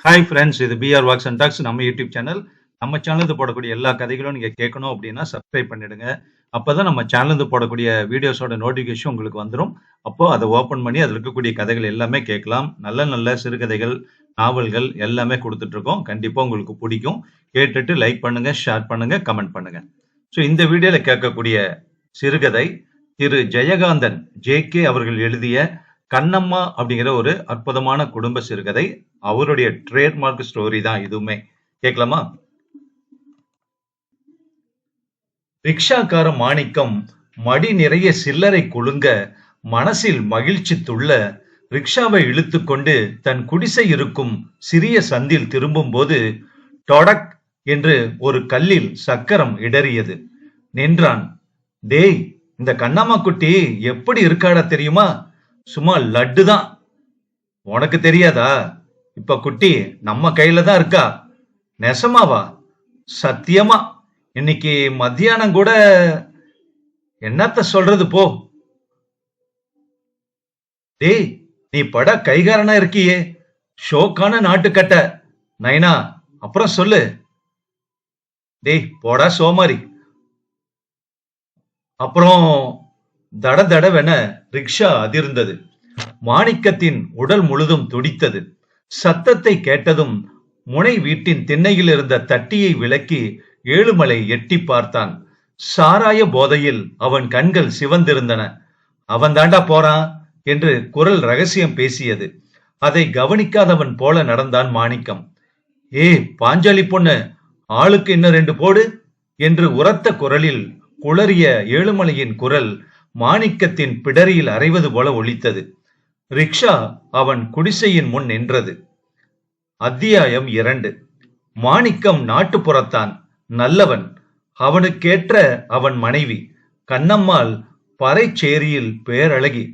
Hi friends, இது PR walks and tax நம்ம YouTube channel. நம்ம சேனலுக்கு போடக்கூடிய எல்லா கதைகளும் நீங்க கேட்கணும் அப்படின்னா சப்ஸ்கிரைப் பண்ணிடுங்க. அப்பதான் நம்ம சேனலுக்கு போடக்கூடிய வீடியோஸோட நோட்டிஃபிகேஷன் உங்களுக்கு வந்துடும். அப்போ அதை ஓபன் பண்ணி அதில் இருக்கக்கூடிய கதைகள் எல்லாமே கேட்கலாம். நல்ல நல்ல சிறுகதைகள், நாவல்கள் எல்லாமே கொடுத்துட்டு இருக்கோம். கண்டிப்பா உங்களுக்கு பிடிக்கும். கேட்டுட்டு லைக் பண்ணுங்க, ஷேர் பண்ணுங்க, கமெண்ட் பண்ணுங்க. ஸோ இந்த வீடியோல கேட்கக்கூடிய சிறுகதை திரு ஜெயகாந்தன் ஜே.கே. அவர்கள் எழுதிய கண்ணம்மா அப்படிங்கிற ஒரு அற்புதமான குடும்ப சிறுகதை. அவருடைய ட்ரேட்மார்க் ஸ்டோரி தான் இதுவுமே. கேட்கலாமா? ரிக்ஷாக்கார மாணிக்கம் மடி நிறைய சில்லறை குலுங்க மனசில் மகிழ்ச்சி துள்ள ரிக்ஷாவை இழுத்து கொண்டு தன் குடிசை இருக்கும் சிறிய சந்தில் திரும்பும் போது டொடக் என்று ஒரு கல்லில் சக்கரம் இடறியது. நின்றான். டேய், இந்த கண்ணம்மா குட்டி எப்படி இருக்காடா தெரியுமா? சும்மா லட்டு தான். உனக்கு தெரியாதா? இப்ப குட்டி நம்ம கையில தான் இருக்கா. நெசமாவா? சத்தியமா. இன்னைக்கு மத்தியானம் கூட என்னத்த சொல்றது போ. டேய், நீ பட கைகாரனா இருக்கியே, ஷோக்கான நாட்டுக்கட்ட. நைனா, அப்புறம் சொல்லு. டேய் போடா சோமாரி. அப்புறம் தட தடவென ரிக்ஷா அதிர்ந்தது. மாணிக்கத்தின் உடல் முழுதும் துடித்தது. சத்தத்தை கேட்டதும் முனை வீட்டின் திண்ணையில் இருந்த தட்டியை விலக்கி ஏழுமலை எட்டி பார்த்தான். சாராய போதையில் அவன் கண்கள் சிவந்திருந்தன. அவன் தாண்டா போறான் என்று குரல் ரகசியம் பேசியது. அதை கவனிக்காதவன் போல நடந்தான் மாணிக்கம். ஏ பாஞ்சாலி பொண்ணு, ஆளுக்கு இன்னும் 2 போடு என்று உரத்த குரலில் குளறிய ஏழுமலையின் குரல் மாணிக்கத்தின் பிடரியில் அறைவது போல ஒலித்தது. ரிக்ஷா அவன் குடிசையின் முன் நின்றது. அத்தியாயம் 2. மாணிக்கம் நாட்டுப்புறத்தான், நல்லவன். அவனுக்கேற்ற அவன் மனைவி கண்ணம்மாள் பறைச்சேரியில் பேரழகி.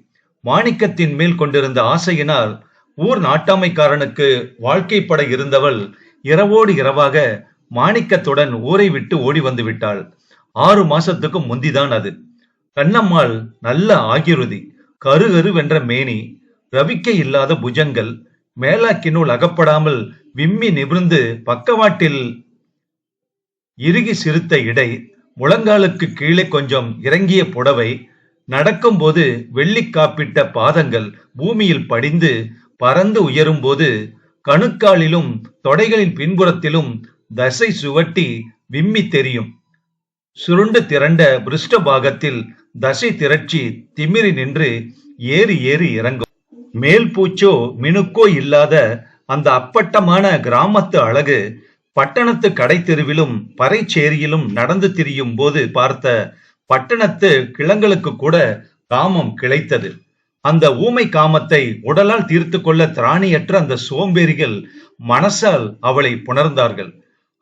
மாணிக்கத்தின் மேல் கொண்டிருந்த ஆசையினால் ஊர் நாட்டாமைக்காரனுக்கு வாழ்க்கைப்பட இருந்தவள் இரவோடு இரவாக மாணிக்கத்துடன் ஊரை விட்டு ஓடி வந்து விட்டாள். 6 மாசத்துக்கு முந்திதான் அது. கண்ணம்மாள் நல்ல ஆகிருதி, கருகருவென்ற மேனி, ரவிக்கை இல்லாத புஜங்கள், மேலாக்கினுள் அகப்படாமல் விம்மி நிமிர்ந்து பக்கவாட்டில் இறுகி சிறுத்த இடை, முழங்காலுக்கு கீழே கொஞ்சம் இறங்கிய புடவை, நடக்கும்போது வெள்ளி காப்பிட்ட பாதங்கள் பூமியில் படிந்து பறந்து உயரும் போது கணுக்காலிலும் தொடைகளின் பின்புறத்திலும் தசை சுவட்டி விம்மி தெரியும். சுருண்டு திரண்ட பிருஷ்ட பாகத்தில் தசை திரட்சி திமிரி நின்று ஏறி ஏறி இறங்கும். மேல் பூச்சோ மினுக்கோ இல்லாத அந்த அப்பட்டமான கிராமத்து அழகு பட்டணத்து கடை தெருவிலும் பறைச்சேரியிலும் நடந்து திரியும் போது பார்த்த பட்டணத்து கிழங்களுக்கு கூட காமம் கிளைத்தது. அந்த ஊமை காமத்தை உடலால் தீர்த்து கொள்ள திராணியற்ற அந்த சோம்பேறிகள் மனசால் அவளை புணர்ந்தார்கள்.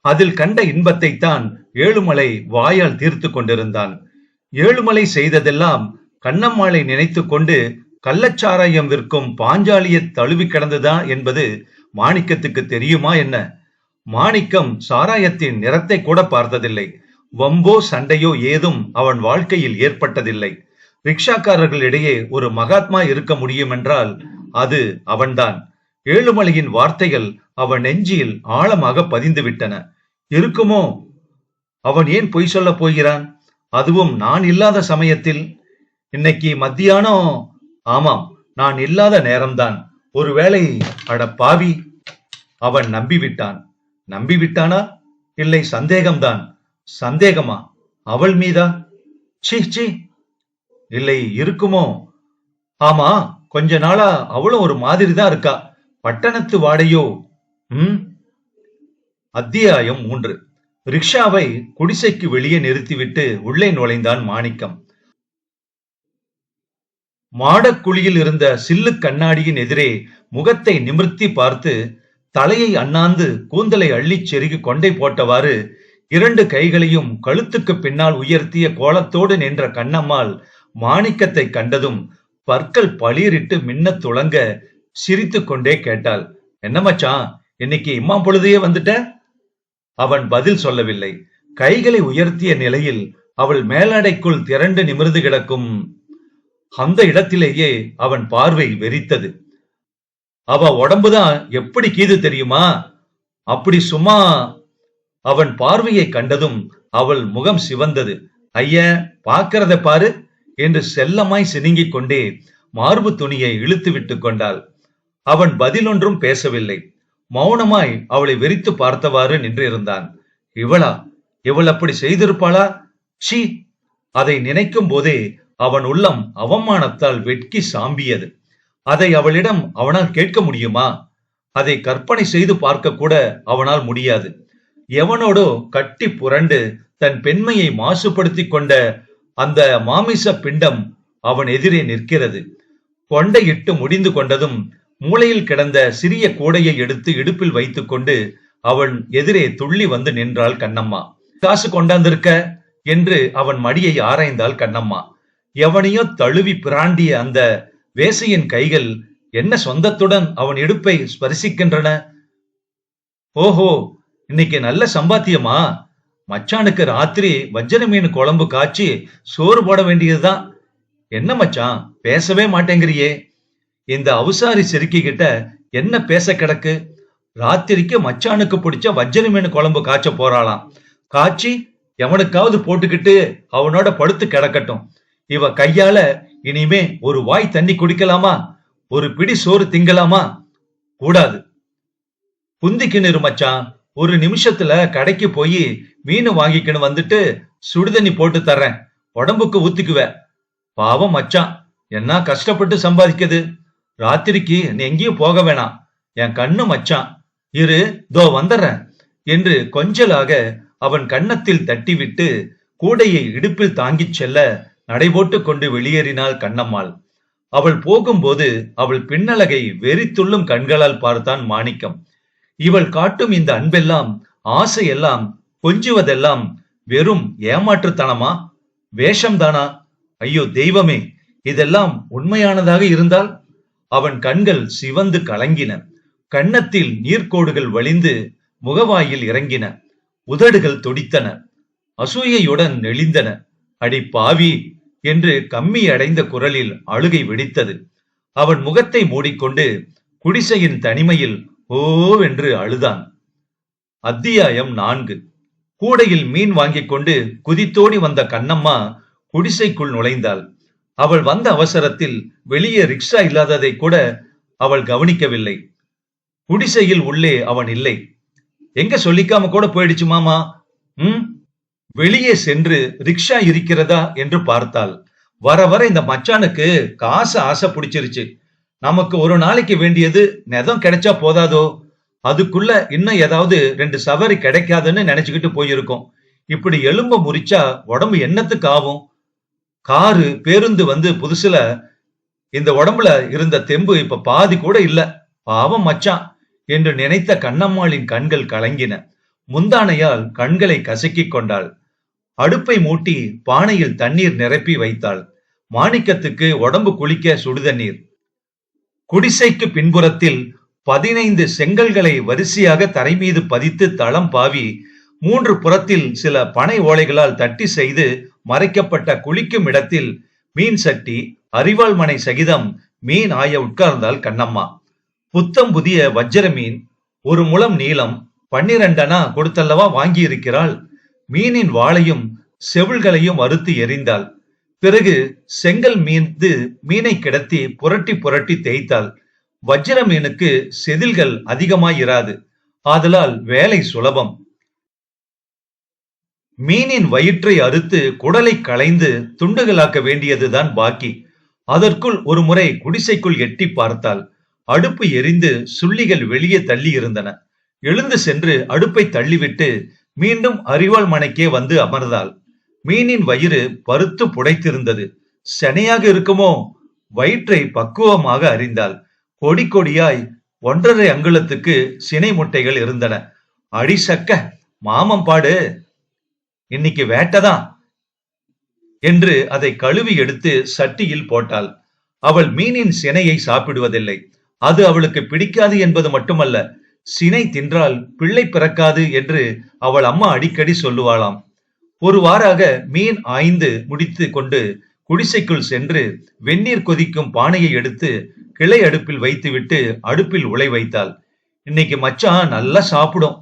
அதில் கண்ட இன்பத்தை தான் ஏழுமலை வாயால் தீர்த்து கொண்டிருந்தான். ஏழுமலை செய்ததெல்லாம் கண்ணம்மாளை நினைத்து கொண்டு கள்ளச்சாராயம் விற்கும் பாஞ்சாலிய தழுவி கிடந்துதான் என்பது மாணிக்கத்துக்கு தெரியுமா என்ன? மாணிக்கம் சாராயத்தின் நிறத்தை கூட பார்த்ததில்லை. வம்போ சண்டையோ ஏதும் அவன் வாழ்க்கையில் ஏற்பட்டதில்லை. ரிக்ஷாக்காரர்களிடையே ஒரு மகாத்மா இருக்க முடியும் என்றால் அது அவன்தான். ஏழுமலையின் வார்த்தைகள் அவன் நெஞ்சில் ஆழமாக பதிந்து விட்டன. இருக்குமோ? அவன் ஏன் பொய் சொல்ல போகிறான்? அதுவும் நான் இல்லாத சமயத்தில். இன்னைக்கு மத்தியானம், ஆமாம், நான் இல்லாத நேரம்தான். ஒருவேளை, அட பாவி, அவன் நம்பிவிட்டான். நம்பிவிட்டானா? இல்லை, சந்தேகம்தான். சந்தேகமா? அவள் மீதா? சீ சீ, இல்லை, இருக்குமோ? ஆமா, கொஞ்ச நாளா அவளும் ஒரு மாதிரி தான் இருக்கா. பட்டணத்து வாடையோ? அத்தியாயம் 3. ரிக்ஷாவை குடிசைக்கு வெளியே நிறுத்திவிட்டு உள்ளே நுழைந்தான் மாணிக்கம். மாடக்குழியில் இருந்த சில்லு கண்ணாடியின் எதிரே முகத்தை நிமிர்த்தி பார்த்து தலையை அண்ணாந்து கூந்தலை அள்ளிச் செருகி கொண்டை போட்டவாறு 2 கைகளையும் கழுத்துக்கு பின்னால் உயர்த்திய கோலத்தோடு நின்ற கண்ணம்மாள் மாணிக்கத்தை கண்டதும் பற்கள் பளிரிட்டு மின்னத் துளங்க சிரித்து கொண்டே கேட்டாள். என்ன மச்சான், இன்னைக்கு இம்மா பொழுதையே வந்துட்ட? அவன் பதில் சொல்லவில்லை. கைகளை உயர்த்திய நிலையில் அவள் மேலாடைக்குள் திரண்டு நிமிர்ந்து கிடக்கும் அந்த இடத்திலேயே அவன் பார்வை வெறித்தது. அவ உடம்புதான் எப்படி கீது தெரியுமா? அப்படி சும்மா. அவன் பார்வையை கண்டதும் அவள் முகம் சிவந்தது. ஐய, பாக்கிறத பாரு என்று செல்லமாய் சினுங்கிக் கொண்டே மார்பு துணியை இழுத்து விட்டு கொண்டாள். அவன் பதிலொன்றும் பேசவில்லை. மௌனமாய் அவளை வெறித்து பார்த்தவாறு நின்றிருந்தான். இவளா? இவள் அப்படி செய்திருப்பாளா? சி! அதை நினைக்கும் போதே அவன் உள்ளம் அவமானத்தால் வெட்கி சாம்பியது. அதை அவளிடம் அவனால் கேட்க முடியுமா? அதை கற்பனை செய்து பார்க்க கூட அவனால் முடியாது. எவனோடோ கட்டி புரண்டு தன் பெண்மையை மாசுபடுத்தி கொண்ட அந்த மாமிச பிண்டம் அவன் எதிரே நிற்கிறது. கொண்டையிட்டு முடிந்து கொண்டதும் மூளையில் கிடந்த சிறிய கூடையை எடுத்து இடுப்பில் வைத்துக் கொண்டு அவன் எதிரே துள்ளி வந்து நின்றாள் கண்ணம்மா. காசு கொண்டாந்திருக்க என்று அவன் மடியை ஆராய்ந்தாள் கண்ணம்மா. எவனையோ தழுவி பிராண்டிய அந்த வேசையின் கைகள் என்ன சொந்தத்துடன் அவன் இடுப்பை ஸ்பரிசிக்கின்றன. ஓஹோ, இன்னைக்கு நல்ல சம்பாத்தியமா? மச்சானுக்கு ராத்திரி வஞ்சர மீன் குழம்பு காய்ச்சி சோறு போட வேண்டியதுதான். என்ன மச்சான், பேசவே மாட்டேங்கிறியே? இந்த அவுசாரி செருக்கிக்கிட்ட என்ன பேச கிடக்கு? ராத்திரிக்கு மச்சானுக்கு பிடிச்ச வஞ்சர மீன் குழம்பு காய்ச்ச போறாளாம். காய்ச்சி எவனுக்காவது போட்டுக்கிட்டு அவனோட படுத்து கிடக்கட்டும். இவ கையால இனிமே ஒரு வாய் தண்ணி குடிக்கலாமா? ஒரு பிடி சோறு திங்கலாமா? கூடாது. குந்திக்கின்னு மச்சான், ஒரு நிமிஷத்துல கடைக்கு போய் மீன் வாங்கிக்கின்னு வந்துட்டு சுடுதண்ணி போட்டு தர்றேன், உடம்புக்கு ஊத்திக்குவ. பாவம் மச்சான், என்ன கஷ்டப்பட்டு சம்பாதிக்குது. ராத்திரிக்கு நீ எங்கேயும் போக வேணாம், என் கண்ணு மச்சான். இரு, தோ வந்துடுறேன் என்று கொஞ்சலாக அவன் கன்னத்தில் தட்டிவிட்டு கூடையை இடுப்பில் தாங்கிச் செல்ல நடைபோட்டு கொண்டு வெளியேறினாள் கண்ணம்மாள். அவள் போகும்போது அவள் பின்னலகை வெறித்துள்ளும் கண்களால் பார்த்தான் மாணிக்கம். இவள் காட்டும் இந்த அன்பெல்லாம், ஆசையெல்லாம், கொஞ்சுவதெல்லாம் வெறும் ஏமாற்றுத்தனமா? வேஷம்தானா? ஐயோ தெய்வமே, இதெல்லாம் உண்மையானதாக இருந்தால்? அவன் கண்கள் சிவந்து கலங்கின. கன்னத்தில் நீர்க்கோடுகள் வழிந்து முகவாயில் இறங்கின. உதடுகள் துடித்தன. அசூயையுடன் நெளிந்தன. அடி பாவி என்று கம்மி அடைந்த குரலில் அழுகை வெடித்தது. அவன் முகத்தை மூடிக்கொண்டு குடிசையின் தனிமையில் ஓவென்று அழுதான். அத்தியாயம் 4. கூடையில் மீன் வாங்கிக் கொண்டு குதித்தோடி வந்த கண்ணம்மா குடிசைக்குள் நுழைந்தாள். அவள் வந்த அவசரத்தில் வெளியே ரிக்ஷா இல்லாததை கூட அவள் கவனிக்கவில்லை. குடிசையில் உள்ளே அவன் இல்லை. எங்க சொல்லிக்காம கூட போயிடுச்சு மாமா. வெளியே சென்று ரிக்ஷா இருக்கிறதா என்று பார்த்தாள். வர வர இந்த மச்சானுக்கு காசு ஆசை பிடிச்சிருச்சு. நமக்கு ஒரு நாளைக்கு வேண்டியது நெதம் கிடைச்சா போதாதோ? அதுக்குள்ள இன்னும் ஏதாவது 2 சவரி கிடைக்காதுன்னு நினைச்சுக்கிட்டு போயிருக்கோம். இப்படி எலும்ப முறிச்சா உடம்பு என்னத்துக்கு ஆகும்? காரு பேருந்து வந்து புதுசுல இந்த உடம்புல இருந்த தெம்பு இப்ப பாதி கூட இல்ல. பாவம் மச்சான் என்று நினைத்த கண்ணம்மாளின் கண்கள் கலங்கின. முந்தானையால் கண்களை கசக்கிக் கொண்டாள். அடுப்பை மூட்டி பானையில் தண்ணீர் நிரப்பி வைத்தாள். மாணிக்கத்துக்கு உடம்பு குளிக்க சுடுதண்ணீர். குடிசைக்கு பின்புறத்தில் 15 செங்கல்களை வரிசையாக தரை மீது பதித்து தளம் பாவி 3 புறத்தில் சில பனை ஓலைகளால் தட்டி செய்து மறைக்கப்பட்ட குளிக்கும் இடத்தில் மீன் சட்டி, அரிவாள் மனை சகிதம் மீன் ஆய உட்கார்ந்தாள் கண்ணம்மா. புத்தம் புதிய வஜ்ர மீன், 1 முழம் நீளம், 12 அணா கொடுத்தல்லவா வாங்கி இருக்கிறாள். மீனின் வாளையும் செவில்களையும் அறுத்து எறிந்தாள். பிறகு செங்கல் மீது மீனை கிடத்தி புரட்டி புரட்டி தேய்த்தாள். வஜ்ர மீனுக்கு செதில்கள் அதிகமாயிராது. ஆதலால் வேலை சுலபம். மீனின் வயிற்றை அறுத்து குடலை களைந்து துண்டுகளாக்க வேண்டியதுதான் பாக்கி. அதற்குள் ஒரு முறை குடிசைக்குள் எட்டி பார்த்தாள். அடுப்பு எரிந்து சுள்ளிகள் வெளியே தள்ளி இருந்தன. எழுந்து சென்று அடுப்பை தள்ளிவிட்டு மீண்டும் அரிவாள் மனைக்கே வந்து அமர்ந்தாள். மீனின் வயிறு பருத்து புடைத்திருந்தது. சனையாக இருக்குமோ? வயிற்றை பக்குவமாக அறிந்தாள். கொடி கொடியாய் 1.5 அங்குலத்துக்கு சினை முட்டைகள் இருந்தன. அடிசக்க மாமம் பாடு, இன்னைக்கு வேட்டதான் என்று அதை கழுவி எடுத்து சட்டியில் போட்டாள். அவள் மீனின் சினையை சாப்பிடுவதில்லை. அது அவளுக்கு பிடிக்காது என்பது மட்டுமல்ல, சினை தின்றால் பிள்ளை பிறக்காது என்று அவள் அம்மா அடிக்கடி சொல்லுவாளாம். ஒரு வாராக மீன் ஆய்ந்து முடித்து கொண்டு குடிசைக்குள் சென்று வெந்நீர் கொதிக்கும் பானையை எடுத்து கிளை அடுப்பில் வைத்துவிட்டு அடுப்பில் உலை வைத்தாள். இன்னைக்கு மச்சான் நல்லா சாப்பிடும்.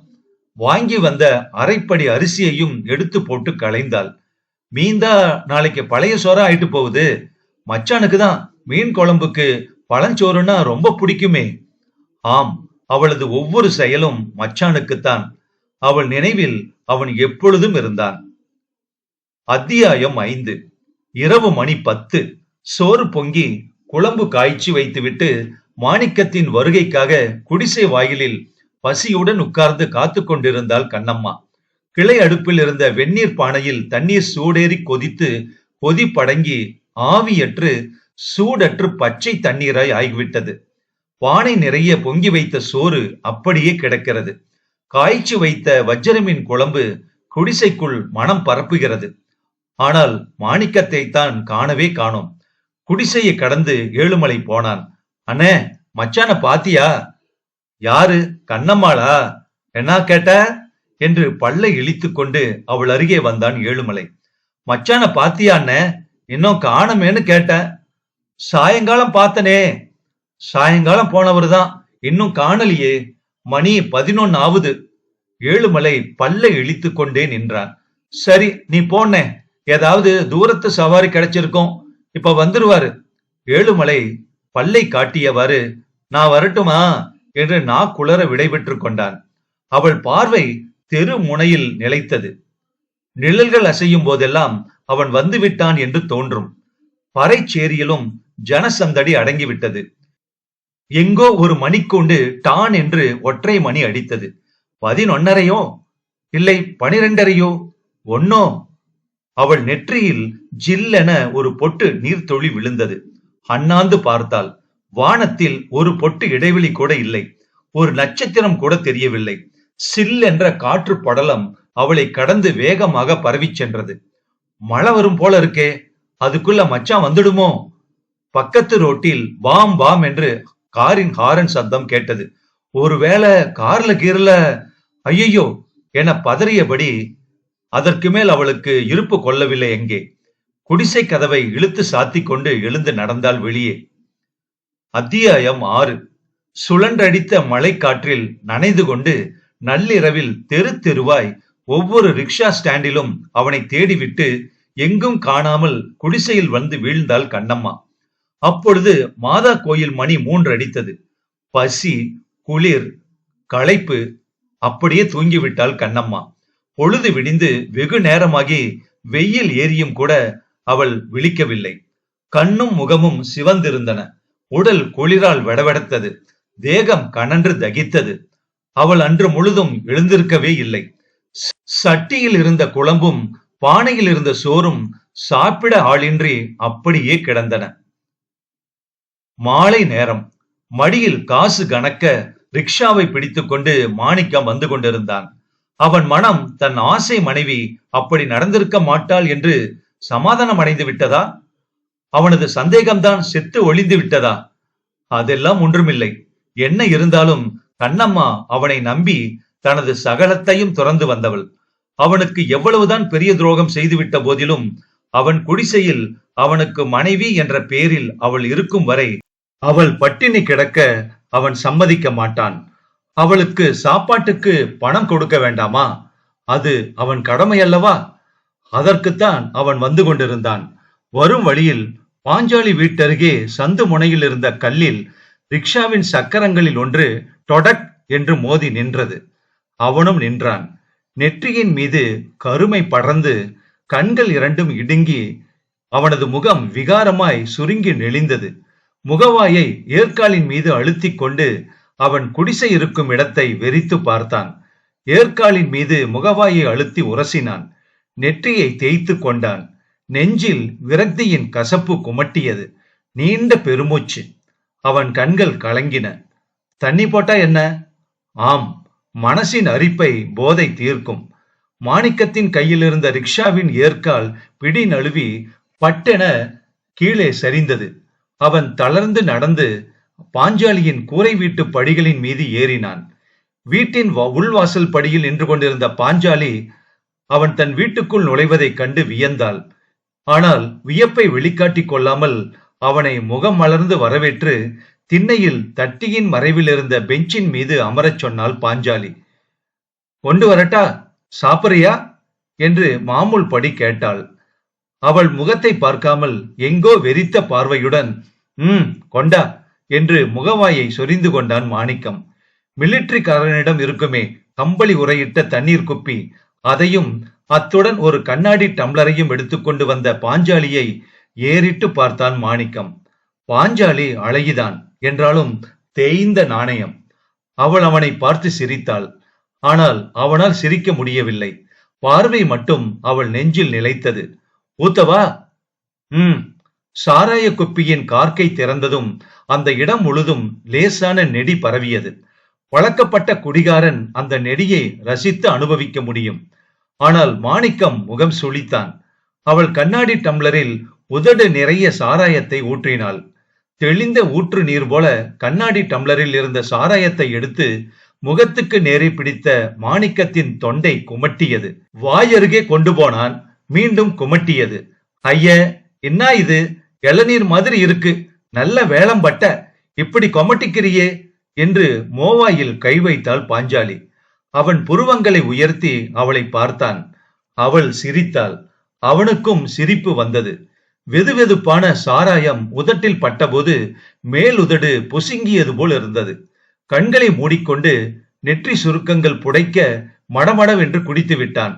வாங்கி வந்த அரைப்படி அரிசியையும் எடுத்து போட்டு களைந்தாள். மீந்தா நாளைக்கு பழைய சோறா ஆயிட்டு போகுது. மச்சானுக்கு தான் மீன் குழம்புக்கு பழஞ்சோறுனா ரொம்ப பிடிக்குமே. ஆம், அவளது ஒவ்வொரு செயலும் மச்சானுக்குத்தான். அவள் நினைவில் அவன் எப்பொழுதும் இருந்தான். அத்தியாயம் 5. இரவு மணி 10. சோறு பொங்கி குழம்பு காய்ச்சி வைத்துவிட்டு மாணிக்கத்தின் வருகைக்காக குடிசை வாயிலில் பசியுடன் உட்கார்ந்து காத்து கொண்டிருந்தாள் கண்ணம்மா. கிளை அடுப்பில் இருந்த வெந்நீர் பானையில் தண்ணீர் சூடேறி கொதித்து கொதி படங்கி ஆவியற்று சூடற்று பச்சை தண்ணீராய் ஆகிவிட்டது. பானை நிறைய பொங்கி வைத்த சோறு அப்படியே கிடக்கிறது. காய்ச்சி வைத்த வஜ்ரமீன் குழம்பு குடிசைக்குள் மனம் பரப்புகிறது. ஆனால் மாணிக்கத்தை தான் காணவே காணோம். குடிசையை கடந்து ஏழுமலை போனான். அண்ணே, மச்சான பாத்தியா? யாரு? கண்ணம்மாளா? என்ன கேட்ட என்று பல்லை இழித்து கொண்டு அவள் அருகே வந்தான் ஏழுமலை. மச்சான பாத்தியா அண்ணே? இன்னும் காணமேன்னு கேட்டேன். சாயங்காலம் பார்த்தனே. சாயங்காலம் போனவர் தான், இன்னும் காணலியே. மணி 11 ஆகுது. ஏழுமலை பல்லை இழித்து கொண்டே நின்றான். சரி, நீ போனே, ஏதாவது தூரத்து சவாரி கிடைச்சிருக்கும், இப்ப வந்துருவாரு. ஏழுமலை பல்லை காட்டியவாறு நான் வரட்டுமா என்று குளற விடைபெற்று கொண்டான். அவள் பார்வை தெரு முனையில் நிலைத்தது. நிழல்கள் அசையும் போதெல்லாம் அவன் வந்துவிட்டான் என்று தோன்றும். பறைச்சேரியிலும் ஜனசந்தடி அடங்கிவிட்டது. எங்கோ ஒரு மணிக்கூண்டு டான் என்று ஒற்றை மணி அடித்தது. 11:30 இல்லை 12:30 ஒன்னோ. அவள் நெற்றியில் ஜில்லென ஒரு பொட்டு நீர்த்துளி விழுந்தது. அண்ணாந்து பார்த்தாள். வானத்தில் ஒரு பொட்டு இடைவெளி கூட இல்லை. ஒரு நட்சத்திரம் கூட தெரியவில்லை. சில் என்ற காற்று படலம் அவளை கடந்து வேகமாக பரவி சென்றது. மழை வரும் போல இருக்கே, அதுக்குள்ள மச்சான் வந்துடுமோ? பக்கத்து ரோட்டில் பாம் பாம் என்று காரின் ஹாரன் சத்தம் கேட்டது. ஒருவேளை கார்ல கீரல ஐயோ என பதறியபடி அதற்கு மேல் அவளுக்கு இருப்பு கொள்ளவில்லை. எங்கே? குடிசை கதவை இழுத்து சாத்தி கொண்டு எழுந்து நடந்தாள் வெளியே. அத்தியாயம் 6. சுழன்றடித்த மழை காற்றில் நனைந்து கொண்டு நள்ளிரவில் தெரு தெருவாய் ஒவ்வொரு ரிக்ஷா ஸ்டாண்டிலும் அவனை தேடிவிட்டு எங்கும் காணாமல் குடிசையில் வந்து வீழ்ந்தாள் கண்ணம்மா. அப்பொழுது மாதா கோயில் மணி 3 அடித்தது. பசி, குளிர், களைப்பு, அப்படியே தூங்கிவிட்டாள் கண்ணம்மா. பொழுது விடிந்து வெகு நேரமாகி வெயில் ஏறியும் கூட அவள் விழிக்கவில்லை. கண்ணும் முகமும் சிவந்திருந்தன. உடல் குளிரால் வெடவெடத்தது. தேகம் கனன்று தகித்தது. அவள் அன்று முழுதும் எழுந்திருக்கவே இல்லை. சட்டியில் இருந்த குழம்பும் பானையில் இருந்த சோறும் சாப்பிட ஆளின்றி அப்படியே கிடந்தன. மாலை நேரம். மடியில் காசு கணக்க ரிக்ஷாவை பிடித்துக் கொண்டு மாணிக்கம் வந்து கொண்டிருந்தான். அவன் மனம் தன் ஆசை மனைவி அப்படி நடந்திருக்க மாட்டாள் என்று சமாதானம் அடைந்து விட்டதா? அவனது சந்தேகம்தான் செத்து ஒளிந்து விட்டதா? அதெல்லாம் ஒன்றுமில்லை. என்ன இருந்தாலும் கண்ணம்மா அவனை நம்பி தனது சகலத்தையும் துறந்து வந்தவள். அவனுக்கு எவ்வளவுதான் பெரிய துரோகம் செய்துவிட்ட போதிலும் அவன் குடிசையில் அவனுக்கு மனைவி என்ற பேரில் அவள் இருக்கும் வரை அவள் பட்டினி கிடக்க அவன் சம்மதிக்க மாட்டான். அவளுக்கு சாப்பாட்டுக்கு பணம் கொடுக்க வேண்டாமா? அது அவன் கடமை அல்லவா? அதற்குத்தான் அவன் வந்து கொண்டிருந்தான். வரும் வழியில் பாஞ்சாலி வீட்டருகே சந்து முனையில் இருந்த கல்லில் ரிக்ஷாவின் சக்கரங்களில் ஒன்று டொடக் என்று மோதி நின்றது. அவனும் நின்றான். நெற்றியின் மீது கருமை படர்ந்து கண்கள் இரண்டும் இடுங்கி அவனது முகம் விகாரமாய் சுருங்கி நெளிந்தது. முகவாயை ஏற்காலின் மீது அழுத்திக் கொண்டு அவன் குடிசை இருக்கும் இடத்தை வெறித்து பார்த்தான். ஏற்காலின் மீது முகவாயை அழுத்தி உரசினான். நெற்றியை தேய்த்து கொண்டான். நெஞ்சில் விரக்தியின் கசப்பு குமட்டியது. நீண்ட பெருமூச்சு. அவன் கண்கள் கலங்கின. தண்ணி போட்டா என்ன? ஆம், மனசின் அரிப்பை போதை தீர்க்கும். மாணிக்கத்தின் கையில் இருந்த ரிக்ஷாவின் ஏற்கால் பிடி நழுவி பட்டென கீழே சரிந்தது. அவன் தளர்ந்து நடந்து பாஞ்சாலியின் கூரை வீட்டு படிகளின் மீது ஏறினான். வீட்டின் உள்வாசல் படியில் நின்று கொண்டிருந்த பாஞ்சாலி அவன் தன் வீட்டுக்குள் நுழைவதைக் கண்டு வியந்தாள். ஆனால் வியப்பை வெளிக்காட்டிக் கொள்ளாமல் அவனை முகம் மலர்ந்து வரவேற்று திண்ணையில் தட்டியின் மறைவில் இருந்த பெஞ்சின் மீது அமரச் சொன்னாள் பாஞ்சாலி. கொண்டு வரட்டா, சாப்பிடுறியா என்று மாமூல் படி கேட்டாள். அவள் முகத்தை பார்க்காமல் எங்கோ வெறித்த பார்வையுடன் கொண்டா என்று முகவாயை சொரிந்து கொண்டான் மாணிக்கம். மிலிட்டரிக்காரனிடம் இருக்குமே கம்பளி உரையிட்ட தண்ணீர் குப்பி, அதையும் அத்துடன் ஒரு கண்ணாடி டம்ளரையும் எடுத்துக்கொண்டு வந்த பாஞ்சாலியை ஏறிட்டு பார்த்தான் மாணிக்கம். பாஞ்சாலி அழகிதான் என்றாலும் தேய்ந்த நாணயம். அவள் அவனை பார்த்து சிரித்தாள். ஆனால் அவனால் சிரிக்க முடியவில்லை. பார்வை மட்டும் அவள் நெஞ்சில் நிலைத்தது. ஊத்தவா? சாராய குப்பியின் கார்க்கை திறந்ததும் அந்த இடம் முழுதும் லேசான நெடி பரவியது. பழக்கப்பட்ட குடிகாரன் அந்த நெடியை ரசித்து அனுபவிக்க முடியும். ஆனால் மாணிக்கம் முகம் சுளித்தான். அவள் கண்ணாடி டம்ளரில் உதடு நிறைய சாராயத்தை ஊற்றினாள். தெளிந்த ஊற்று நீர் போல கண்ணாடி டம்ளரில் இருந்த சாராயத்தை எடுத்து முகத்துக்கு நேரே பிடித்த மாணிக்கத்தின் தொண்டை குமட்டியது. வாயருகே கொண்டு போனான். மீண்டும் குமட்டியது. ஐய, என்ன இது? இளநீர் மாதிரி இருக்கு. நல்ல வேளம் பட்ட, இப்படி கொமட்டிக்கிறியே என்று மோவாயில் கை வைத்தாள் பாஞ்சாலி. அவன் புருவங்களை உயர்த்தி அவளை பார்த்தான். அவள் சிரித்தாள். அவனுக்கும் சிரிப்பு வந்தது. வெதுவெதுப்பான சாராயம் உதட்டில் பட்டபோது மேல் உதடு பொசுங்கியது போல் இருந்தது. கண்களை மூடிக்கொண்டு நெற்றி சுருக்கங்கள் புடைக்க மடமடவென்று குடித்து விட்டான்.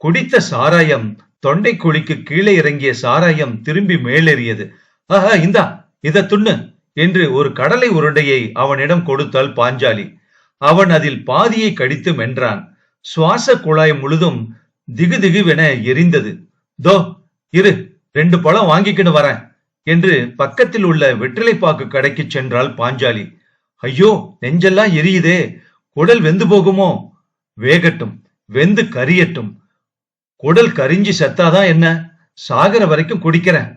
குடித்த சாராயம் தொண்டை குழிக்கு கீழே இறங்கிய சாராயம் திரும்பி மேலேறியது. ஆஹா, இந்தா இத துண்ணு என்று ஒரு கடலை உருண்டையை அவனிடம் கொடுத்தாள் பாஞ்சாலி. அவன் அதில் பாதியை கடித்து மென்றான். சுவாச குழாய் முழுதும் திகுதிகுவென எரிந்தது. தோ இரு, 2 பழம் வாங்கிக்கிட்டு வரேன் என்று பக்கத்தில் உள்ள வெற்றிலைப்பாக்கு கடைக்கு சென்றாள் பாஞ்சாலி. ஐயோ, நெஞ்செல்லாம் எரியுதே, குடல் வெந்து போகுமோ? வேகட்டும், வெந்து கரியட்டும். குடல் கரிஞ்சி செத்தாதான் என்ன, சாகர வரைக்கும் குடிக்கிறேன்.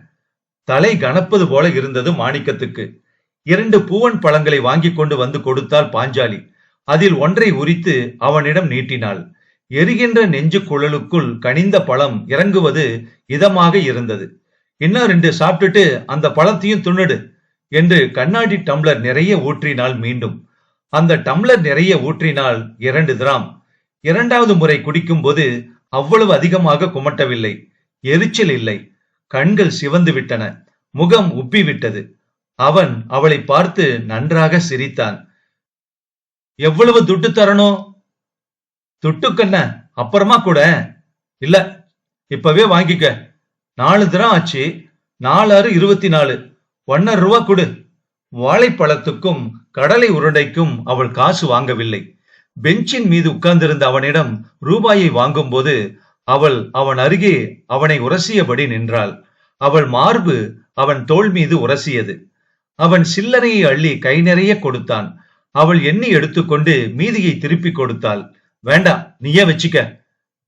தலை கனப்பது போல இருந்தது மாணிக்கத்துக்கு. 2 பூவன் பழங்களை வாங்கி கொண்டு வந்து கொடுத்தாள் பாஞ்சாலி. அதில் ஒன்றை உரித்து அவனிடம் நீட்டினாள். எரிகின்ற நெஞ்சு குழலுக்குள் கனிந்த பழம் இறங்குவது இதமாக இருந்தது. இன்னும் 2 சாப்பிட்டுட்டு அந்த பழத்தையும் துண்ணுடு என்று கண்ணாடி டம்ளர் நிறைய ஊற்றினாள். மீண்டும் அந்த டம்ளர் நிறைய ஊற்றினால் 2 திராம். 2வது முறை குடிக்கும் போது அவ்வளவு அதிகமாக குமட்டவில்லை. எரிச்சல் இல்லை. கண்கள் சிவந்து விட்டன. முகம் உப்பி விட்டது. அவன் அவளை பார்த்து நன்றாக சிரித்தான். எவ்வளவு துட்டு தரணும்? துட்டுக்கண்ண அப்புறமா கூட. இல்ல, இப்பவே வாங்கிக்க. 4 திராம் ஆச்சு. 4 6 24. 1.5 ரூபா கொடு. வாழைப்பழத்துக்கும் கடலை உருண்டைக்கும் அவள் காசு வாங்கவில்லை. பெஞ்சின் மீது உட்கார்ந்திருந்த அவனிடம் ரூபாயை வாங்கும் போது அவள் அவன் அருகே அவனை உரசியபடி நின்றாள். அவள் மார்பு அவன் தோள் மீது உரசியது. அவன் சில்லறையை அள்ளி கை நிறைய கொடுத்தான். அவள் எண்ணி எடுத்துக்கொண்டு மீதியை திருப்பி கொடுத்தாள். வேண்டாம், நீயே வச்சுக்க.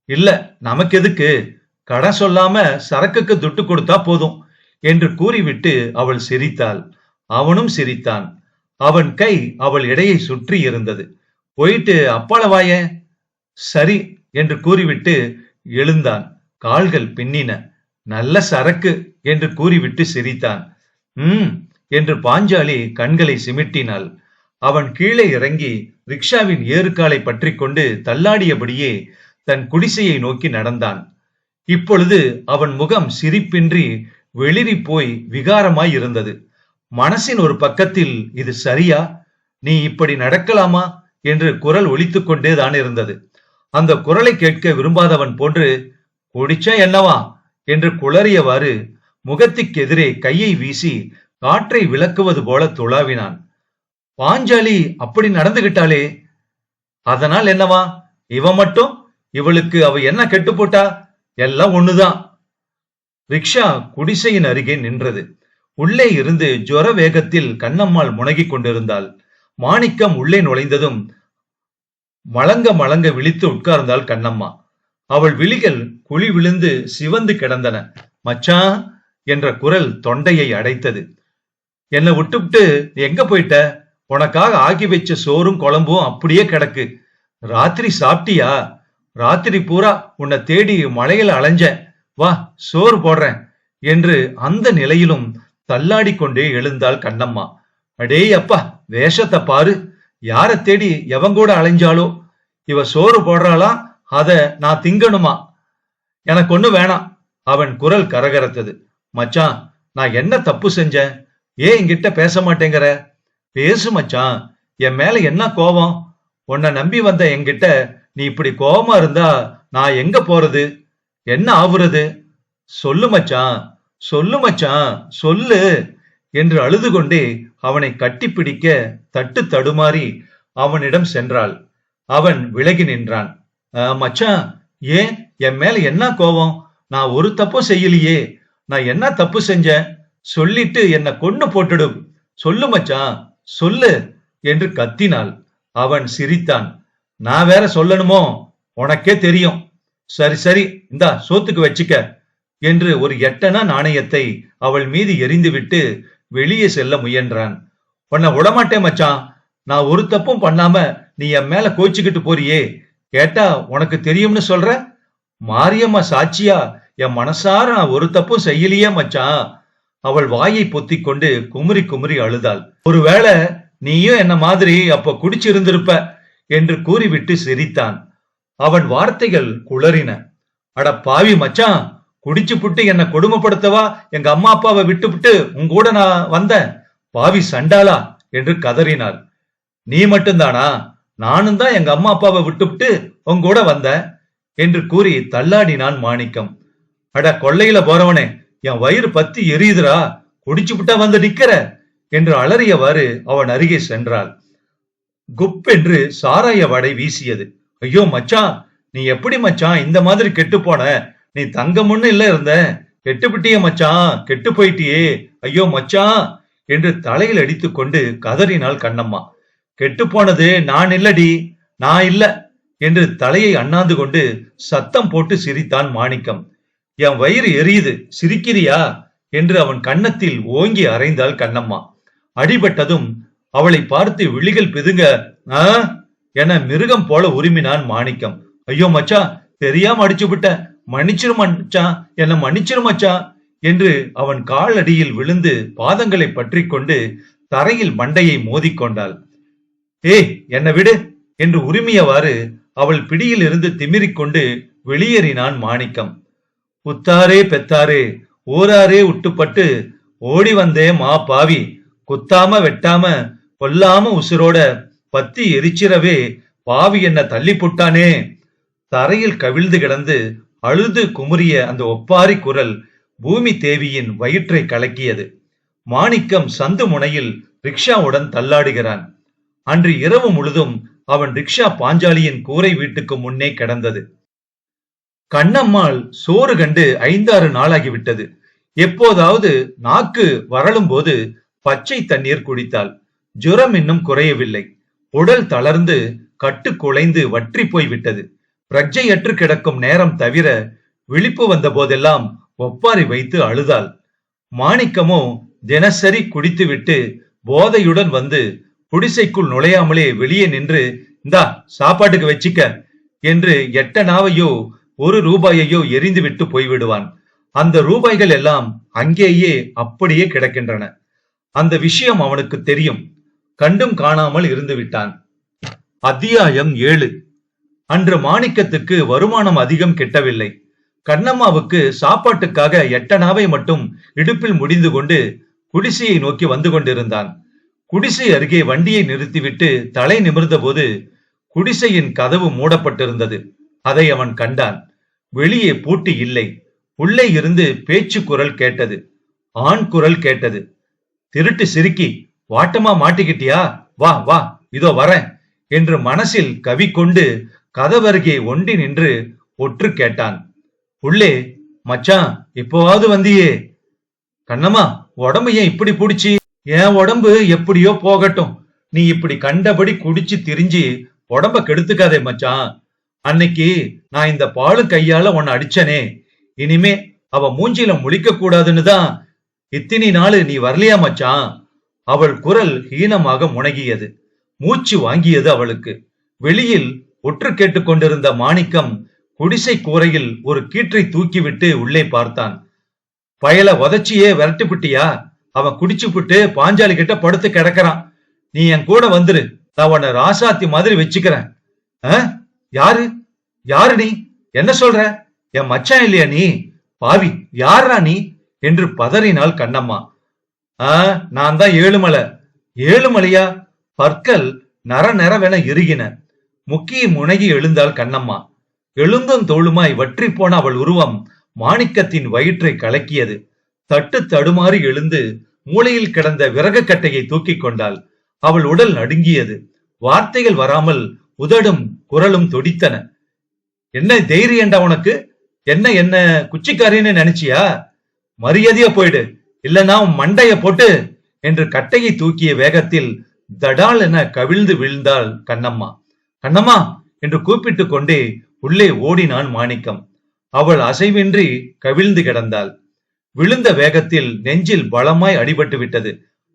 இல்ல, நமக்கு எதுக்கு, கடன் சொல்லாம சரக்குக்கு துட்டு கொடுத்தா போதும் என்று கூறிவிட்டு அவள் சிரித்தாள். அவனும் சிரித்தான். அவன் கை அவள் இடையை சுற்றி இருந்தது. போயிட்டு அப்பால வாய. சரி என்று கூறிவிட்டு எழுந்தான். கால்கள் பின்னின. நல்ல சரக்கு என்று கூறிவிட்டு சிரித்தான். என்று பாஞ்சாலி கண்களை சிமிட்டினாள். அவன் கீழே இறங்கி ரிக்ஷாவின் ஏறுகாலை பற்றி கொண்டு தள்ளாடியபடியே தன் குடிசையை நோக்கி நடந்தான். இப்பொழுது அவன் முகம் சிரிப்பின்றி வெளிரி போய் விகாரமாய் இருந்தது. மனசின் ஒரு பக்கத்தில் இது சரியா, நீ இப்படி நடக்கலாமா என்று குரல் ஒலித்துக் கொண்டேதான் இருந்தது. அந்த குரலை கேட்க விரும்பாதவன் போன்று குடிச்சா என்னவா என்று குளறியவாறு முகத்துக்கு எதிரே கையை வீசி காற்றை விளக்குவது போல துளாவினான். பாஞ்சாலி அப்படி நடந்துகிட்டாளே, அதனால் என்னவா? இவன் மட்டும், இவளுக்கு அவ என்ன கெட்டு போட்டா? எல்லாம் ஒண்ணுதான். ரிக்ஷா குடிசையின் அருகே நின்றது. உள்ளே இருந்து ஜொர வேகத்தில் கண்ணம்மாள் முனகிக் கொண்டிருந்தாள். மாணிக்கம் உள்ளே நுழைந்ததும் மலங்க மலங்க விழித்து உட்கார்ந்தாள் கண்ணம்மா. அவள் விழிகள் குழி விழுந்து சிவந்து கிடந்தன. மச்சான் என்ற குரல் தொண்டையை அடைத்தது. என்னை விட்டுவிட்டு எங்க போயிட்ட? உனக்காக ஆக்கி வச்ச சோறும் குழம்பும் அப்படியே கிடக்கு. ராத்திரி சாப்பிட்டியா? ராத்திரி பூரா உன்னை தேடி மலையில அலைஞ்ச. வா, சோறு போடுறேன் என்று அந்த நிலையிலும் தள்ளாடி கொண்டே எழுந்தாள் கண்ணம்மா. அடேய் அப்பா, வேஷத்தை பாரு, யார தேடி எவன் கூட அலைஞ்சாலோ, இவ சோறு போடுறாளாம், அத நான் திங்கணுமா? எனக்கு ஒண்ணு வேணாம். அவன் குரல் கரகரத்தது. மச்சான், நான் என்ன தப்பு செஞ்சேன்? ஏன் என்கிட்ட பேச மாட்டேங்கிற? பேசு மச்சான், என் மேல என்ன கோபம்? உன்னை நம்பி வந்த என்கிட்ட நீ இப்படி கோபமா இருந்தா நான் எங்க போறது? என்ன ஆகுறது? சொல்லு மச்சான், சொல்லு மச்சான், சொல்லு என்று அழுது கொண்டே அவனை கட்டிப்பிடிக்க தட்டு தடுமாறி அவனிடம் சென்றாள். அவன் விலகி நின்றான். மச்சான், ஏன் என் மேல என்ன கோபம்? நான் ஒரு தப்பும் செய்யலையே. நான் என்ன தப்பு செஞ்சேன்? சொல்லிட்டு என்ன கொன்னு போட்டுடு. சொல்லு மச்சான், சொல்லு என்று கத்தினாள். அவன் சிரித்தான். நான் வேற சொல்லணுமோ? உனக்கே தெரியும். சரி சரி, இந்தா சோத்துக்கு வச்சுக்க என்று ஒரு 8 அணா நாணயத்தை அவள் மீது எறிந்துவிட்டு வெளியே செல்ல முயன்றான். உன்னை விடமாட்டேன் மச்சான். நான் ஒரு தப்பும் பண்ணாம நீ என் மேல கோச்சுக்கிட்டு போறியே. கேட்டா உனக்கு தெரியும்னு சொல்ற? மாரியம்மா சாட்சியா என் மனசார நான் ஒரு தப்பும் செய்யலையே மச்சான். அவள் வாயை பொத்திக் கொண்டு குமுறி குமுறி அழுதாள். ஒருவேளை நீயும் என்ன மாதிரி அப்ப குடிச்சிருந்திருப்ப என்று கூறிவிட்டு சிரித்தான். அவன் வார்த்தைகள் குளறின. அட பாவி மச்சான், குடிச்சு புட்டு என்ன கொடுமைப்படுத்தவா எங்க அம்மா அப்பாவை விட்டுவிட்டு உங்கூட நான் வந்தேன்? பாவி சண்டாளா என்று கதறினாள். நீ மட்டும்தானா? நானும் தான் எங்க அம்மா அப்பாவை விட்டுவிட்டு உங்கூட வந்தேன் என்று கூறி தள்ளாடினான் மாணிக்கம். அட கொள்ளையில போறவனே, என் வயிறு பத்தி எரியுதுரா, குடிச்சு புட்டா வந்து நிக்கிற என்று அலறியவாறு அவன் அருகே சென்றாள். குப் என்று சாராய வடை வீசியது. ஐயோ மச்சான், நீ எப்படி மச்சான் இந்த மாதிரி கெட்டு போன? நீ தங்கமுன்னு இல்ல இருந்த, கெட்டுப்பிட்டிய மச்சான், கெட்டு போயிட்டியே. ஐயோ மச்சான் என்று தலையில் அடித்துக் கொண்டு கதறினாள் கண்ணம்மா. கெட்டு போனது நான் இல்லடி, நான் இல்ல என்று தலையை அண்ணாந்து கொண்டு சத்தம் போட்டு சிரித்தான் மாணிக்கம். என் வயிறு எரியுது, சிரிக்கிறியா என்று அவன் கன்னத்தில் ஓங்கி அறைந்தாள் கண்ணம்மா. அடிபட்டதும் அவளை பார்த்து விழிகள் பிதுங்க என மிருகம் போல உரிமினான் மாணிக்கம். ஐயோ மச்சான், தெரியாம அடிச்சு விட்ட, மன்னிச்சிரு மச்சான், என்ன மன்னிச்சிரு மச்சான் என்று அவன் கால் அடியில் விழுந்து பாதங்களை பற்றி கொண்டு தரையில் மண்டையை மோதிக்கொண்டாள். ஏய், என்ன விடு என்று உரிமையவாறு அவள் பிடியில் இருந்து திமிரிக்கொண்டு வெளியேறினான் மாணிக்கம். குத்தாரே பெத்தாரே, ஊராரே உட்டுப்பட்டு ஓடி வந்தே மா பாவி, குத்தாம வெட்டாம கொல்லாம உசுரோட பத்தி எரிச்சிரவே பாவி என்ன தள்ளி போட்டானே. தரையில் கவிழ்ந்து கிடந்து அழுது குமுறிய அந்த ஒப்பாரி குரல் பூமி தேவியின் வயிற்றை கலக்கியது. மாணிக்கம் சந்து முனையில் ரிக்ஷாவுடன் தள்ளாடுகிறான். அன்று இரவு முழுதும் அவன் ரிக்ஷா பாஞ்சாலியின் கூரை வீட்டுக்கு முன்னே கிடந்தது. கண்ணம்மாள் சோறு கண்டு 5-6 நாளாகிவிட்டது. எப்போதாவது நாக்கு வரலும் போது பச்சை தண்ணீர் குடித்தாள். ஜுரம் இன்னும் குறையவில்லை. உடல் தளர்ந்து கட்டு குலைந்து வற்றி போய்விட்டது. பிரஜையற்று கிடக்கும் நேரம் தவிர விழிப்பு வந்த போதெல்லாம் ஒப்பாரி வைத்து அழுதாள். மாணிக்கமோ தினசரி குடித்துவிட்டு போதையுடன் வந்து குடிசைக்குள் நுழையாமலே வெளியே நின்று, இந்தா சாப்பாட்டுக்கு வச்சிக்க என்று 8 அணாவையோ 1 ரூபாயையோ எரிந்துவிட்டு போய்விடுவான். அந்த ரூபாய்கள் எல்லாம் அங்கேயே அப்படியே கிடக்கின்றன. அந்த விஷயம் அவனுக்கு தெரியும். கண்டும் காணாமல் இருந்து விட்டான். அத்தியாயம் 7. அன்று மாணிக்கத்துக்கு வருமானம் அதிகம் கிட்டவில்லை. கண்ணம்மாவுக்கு சாப்பாட்டுக்காக 8 அணாவை மட்டும் இடுப்பில் முடிந்து கொண்டு குடிசையை நோக்கி வந்து கொண்டிருந்தான். குடிசை அருகே வண்டியை நிறுத்திவிட்டு தலை நிமிர்ந்த போது குடிசையின் கதவு மூடப்பட்டிருந்தது. அதை அவன் கண்டான். வெளியே பூட்டி இல்லை. உள்ளே இருந்து பேச்சு குரல் கேட்டது. ஆண் குரல் கேட்டது. திருட்டு சிரிக்கி, வாட்டமா மாட்டிக்கிட்டியா? வா வா, இதோ வரேன் என்று மனசில் கவி கொண்டு கதவருகே ஒண்டி நின்று ஒற்று கேட்டான். உள்ளே, மச்சான் இப்போவாவது வந்தியே? கண்ணம்மா, உடம்பு ஏன் இப்படி புடிச்சு? என் உடம்பு எப்படியோ போகட்டும், நீ இப்படி கண்டபடி குடிச்சு திரிஞ்சு உடம்ப கெடுத்துக்காதே மச்சான். அன்னைக்கு நான் இந்த பாலு கையால உன்னை அடிச்சனே, இனிமே அவ மூஞ்சில முழிக்க கூடாதுன்னு தான் இத்தினி நாளு நீ வரலையா மச்சான்? அவள் குரல் ஹீனமாக முனகியது. மூச்சு வாங்கியது அவளுக்கு. வெளியில் ஒற்று கேட்டுக் கொண்டிருந்த மாணிக்கம் குடிசை கூரையில் ஒரு கீற்றை தூக்கிவிட்டு உள்ளே பார்த்தான். பயல உதச்சியே விரட்டுப்பிட்டியா? அவன் குடிச்சுப்புட்டு பாஞ்சாலி கிட்ட படுத்து கிடக்குறான். நீ என் கூட வந்துரு, நான் உன்னை ராசாத்தி மாதிரி வச்சுக்கிறேன். யாரு யாரு நீ? என்ன சொல்ற? என் மச்சான் இல்லையா நீ? பாவி, யாரா நீ என்று பதறினாள் கண்ணம்மா. நான் தான் ஏழுமலை. ஏழுமலையா? பற்கள் நர நரவென இறுகின. முக்கிய முனகி எழுந்தாள் கண்ணம்மா. எழுந்தும் தோளுமாய் வற்றி போன அவள் உருவம் மாணிக்கத்தின் வயிற்றை கலக்கியது. தட்டு தடுமாறி எழுந்து மூளையில் கிடந்த விறகு கட்டையை தூக்கி கொண்டாள். அவள் உடல் நடுங்கியது. வார்த்தைகள் வராமல் உதடும் குரலும் தொடித்தன. என்ன தைரியண்டா உனக்கு? என்ன என்ன குச்சிக்காரின்னு நினைச்சியா? மரியாதையா போயிடு, இல்லன்னா மண்டைய போட்டு என்று கட்டையை தூக்கிய வேகத்தில் தடால் என கவிழ்ந்து விழுந்தாள் கண்ணம்மா. கண்ணம்மா என்று கூப்பிட்டு கொண்டே உள்ளே ஓடினான் மாணிக்கம். அவள் அசைவின்றி கவிழ்ந்து கிடந்தாள். விழுந்த வேகத்தில் நெஞ்சில் பலமாய் அடிபட்டு விட்டது.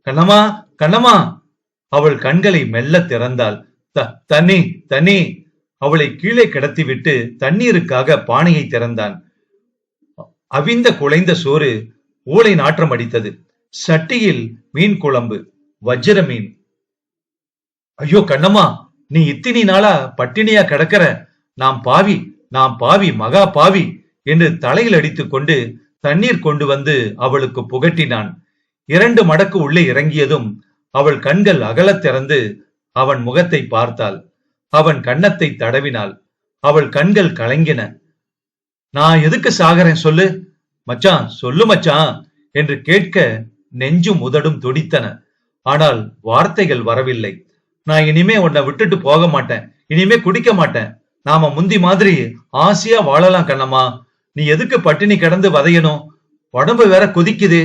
கண்ணம்மா, கண்ணம்மா! அவள் கண்களை மெல்ல திறந்தாள். தண்ணி, தண்ணி! அவளை கீழே கிடத்திவிட்டு தண்ணீருக்காக பானையை திறந்தான். அவிந்த குலைந்த சோறு ஊளை நாற்றம் அடித்தது. சட்டியில் மீன் குழம்பு, வஜ்ர மீன். ஐயோ கண்ணம்மா, நீ இத்தினி நாளா பட்டினியா கிடக்கிற? நாம் பாவி, நாம் பாவி, மகா பாவி என்று தலையில் அடித்துக் கொண்டு தண்ணீர் கொண்டு வந்து அவளுக்கு புகட்டினான். 2 மடக்கு உள்ளே இறங்கியதும் அவள் கண்கள் அகலத் திறந்து அவன் முகத்தை பார்த்தாள். அவன் கன்னத்தை தடவினாள். அவள் கண்கள் கலங்கின. நான் எதுக்கு சாகறேன் சொல்லு மச்சான், சொல்லு மச்சான் என்று கேட்க நெஞ்சும் உதடும் துடித்தன. ஆனால் வார்த்தைகள் வரவில்லை. நான் இனிமே உன்னை விட்டுட்டு போக மாட்டேன், இனிமே குடிக்க மாட்டேன். நாம முந்தி மாதிரி ஆசையா வாழலாம் கண்ணம்மா. நீ எதுக்கு பட்டினி கிடந்து வதையணும்? உடம்பு வேற கொதிக்குது.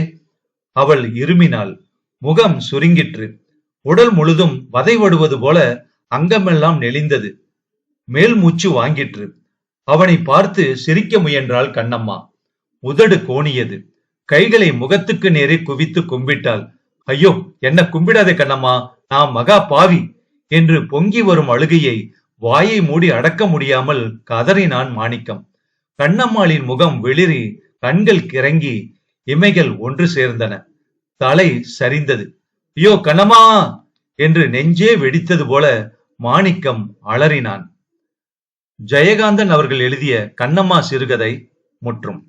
அவள் இருமினாள். முகம் சுருங்கிற்று. உடல் முழுதும் வதைவடுவது போல அங்கமெல்லாம் நெளிந்தது. மேல் மூச்சு வாங்கிற்று. அவனை பார்த்து சிரிக்க முயன்றாள் கண்ணம்மா. உதடு கோணியது. கைகளை முகத்துக்கு நேரே குவித்து கும்பிட்டாள். ஐயோ, என்ன கும்பிடாதே கண்ணம்மா, நான் மகா பாவி என்று பொங்கி வரும் அழுகையை வாயை மூடி அடக்க முடியாமல் கதறினான் மாணிக்கம். கண்ணம்மாளின் முகம் வெளிரி, கண்கள் கிறங்கி, இமைகள் ஒன்று சேர்ந்தன. தலை சரிந்தது. ஐயோ கண்ணம்மா என்று நெஞ்சே வெடித்தது போல மாணிக்கம் அலறினான். ஜெயகாந்தன் அவர்கள் எழுதிய கண்ணம்மா சிறுகதை முற்றும்.